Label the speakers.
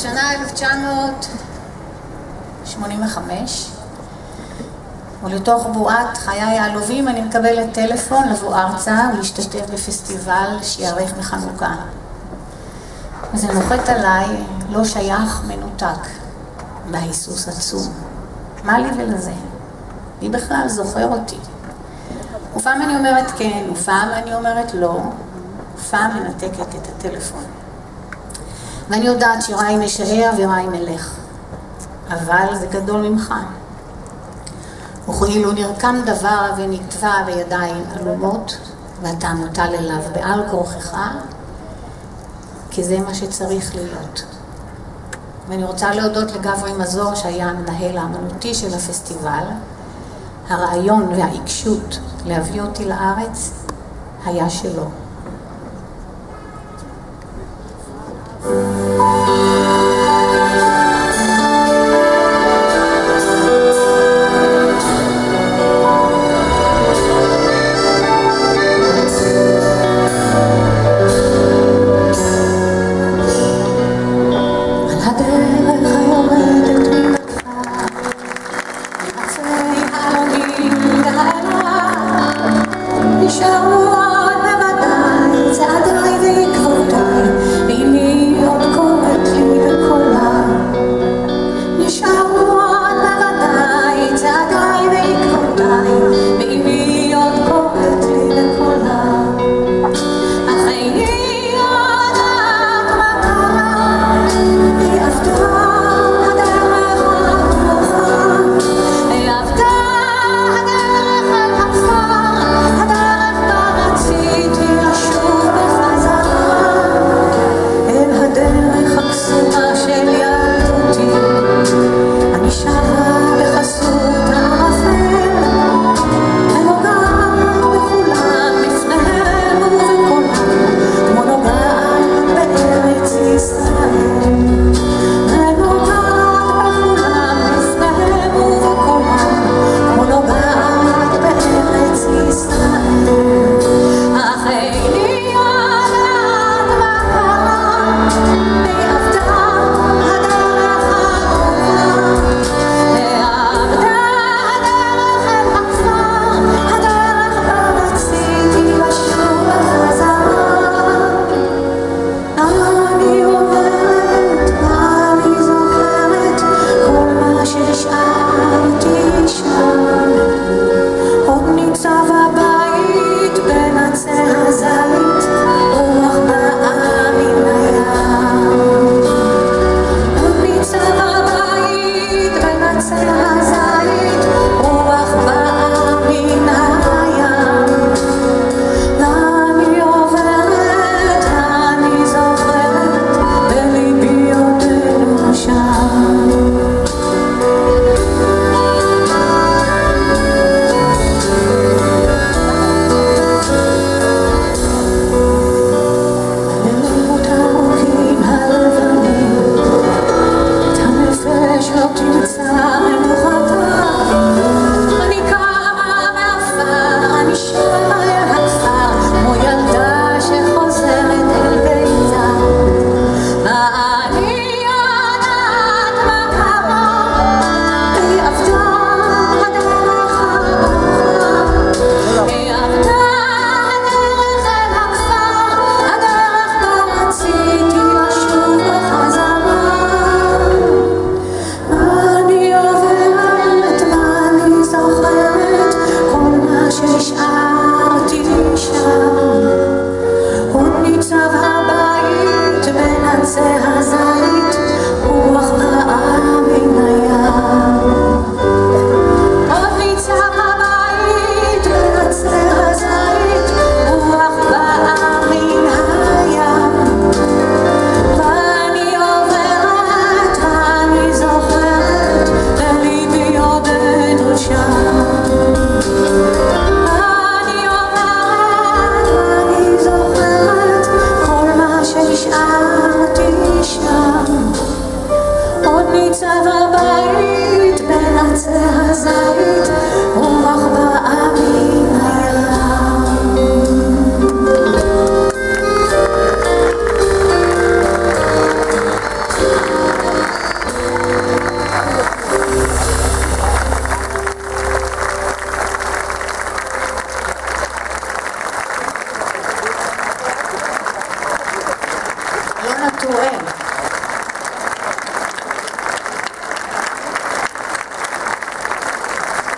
Speaker 1: בשנה 1985, ולתוך בועת חיי העלובים אני מקבלת טלפון לבוא ארצה ולהשתתף בפסטיבל שיערך בחנוכה. וזה נוחת עליי, לא שייך, מנותק, בהיסוס עצום. מה לי ולזה? מי בכלל זוכר אותי? ופעם אני אומרת כן, ופעם אני אומרת לא, ופעם מנתקת את הטלפון. ואני יודעת שיראי משער ויראי מלך, אבל זה גדול ממך. וכאילו נרקם דבר ונטבע בידיים עלומות, ואתה מוטל אליו בעל כורחך, כי זה מה שצריך להיות. ואני רוצה להודות לגברי מזור שהיה המנהל האמנותי של הפסטיבל. הרעיון והעיקשות להביא אותי לארץ היה שלו.